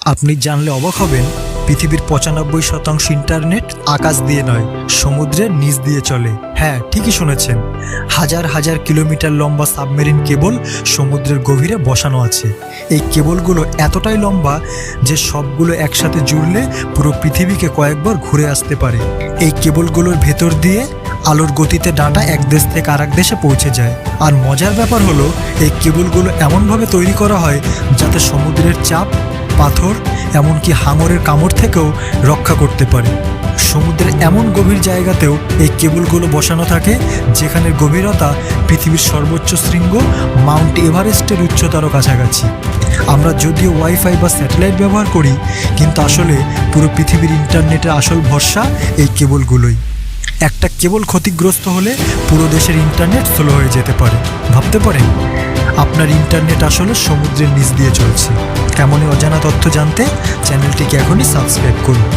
আপনি জানলে অবাক হবেন, পৃথিবীর ৯৫% ইন্টারনেট আকাশ দিয়ে নয়, সমুদ্রের নিচ দিয়ে চলে। হ্যাঁ, ঠিকই শুনেছেন। হাজার হাজার কিলোমিটার লম্বা সাবমেরিন কেবল সমুদ্রের গভীরে বসানো আছে। এই কেবলগুলো এতটাই লম্বা যে সবগুলো একসাথে জুড়লে পুরো পৃথিবীকে কয়েকবার ঘুরে আসতে পারে। এই কেবলগুলোর ভেতর দিয়ে আলোর গতিতে ডাটা এক দেশ থেকে আরেক দেশে পৌঁছে যায়। আর মজার ব্যাপার হলো, এই কেবলগুলো এমনভাবে তৈরি করা হয় যাতে সমুদ্রের চাপ, পাথর, এমনকি হাঙরের কামড় থেকেও রক্ষা করতে পারে। সমুদ্রের এমন গভীর জায়গাতেও এই কেবলগুলো বসানো থাকে যেখানের গভীরতা পৃথিবীর সর্বোচ্চ শৃঙ্গ মাউন্ট এভারেস্টের উচ্চতারও কাছাকাছি। আমরা যদিও ওয়াইফাই বা স্যাটেলাইট ব্যবহার করি, কিন্তু আসলে পুরো পৃথিবীর ইন্টারনেটের আসল ভরসা এই কেবলগুলোই। একটা কেবল ক্ষতিগ্রস্ত হলে পুরো দেশের ইন্টারনেট স্লো হয়ে যেতে পারে। ভাবতে পারেন, আপনার ইন্টারনেট আসলে সমুদ্রের নিচ দিয়ে চলছে। এমনই অজানা তথ্য জানতে চ্যানেলটিকে এখনই সাবস্ক্রাইব করুন।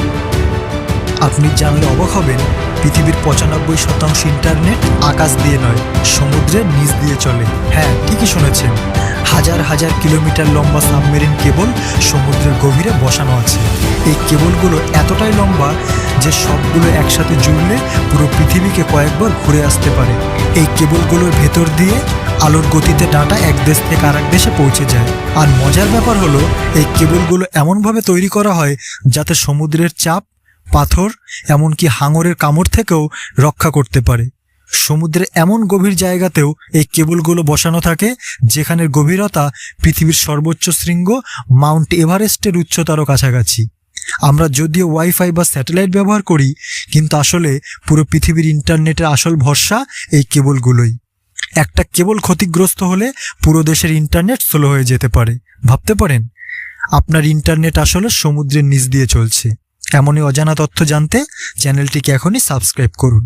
আপনি জানলে অবাক হবেন, পৃথিবীর ৯৫% ইন্টারনেট আকাশ দিয়ে নয়, সমুদ্রের নিচ দিয়ে চলে। হ্যাঁ, ঠিকই শুনেছেন। হাজার হাজার কিলোমিটার লম্বা সাবমেরিন কেবল সমুদ্রের গভীরে বসানো আছে। এই কেবলগুলো এতটাই লম্বা যে সবগুলো একসাথে জুড়লে পুরো পৃথিবীকে কয়েকবার ঘুরে আসতে পারে। এই কেবলগুলোর ভেতর দিয়ে আলোর গতিতে ডাটা এক দেশ থেকে আরেক দেশে পৌঁছে যায়। আর মজার ব্যাপার হলো, এই কেবলগুলো এমনভাবে তৈরি করা হয় যাতে সমুদ্রের চাপ, পাথর, এমনকি হাঙরের কামড় থেকেও রক্ষা করতে পারে। সমুদ্রের এমন গভীর জায়গাতেও এই কেবলগুলো বসানো থাকে যেখানের গভীরতা পৃথিবীর সর্বোচ্চ শৃঙ্গ মাউন্ট এভারেস্টের উচ্চতারও কাছাকাছি। আমরা যদিও ওয়াইফাই বা স্যাটেলাইট ব্যবহার করি, কিন্তু আসলে পুরো পৃথিবীর ইন্টারনেটের আসল ভরসা এই কেবলগুলোই। একটা কেবল ক্ষতিগ্রস্ত হলে পুরো দেশের ইন্টারনেট স্লো হয়ে যেতে পারে। ভাবতে পারেন, আপনার ইন্টারনেট আসলে সমুদ্রের নিচ দিয়ে চলছে। এমনই অজানা তথ্য জানতে চ্যানেলটিকে এখনই সাবস্ক্রাইব করুন।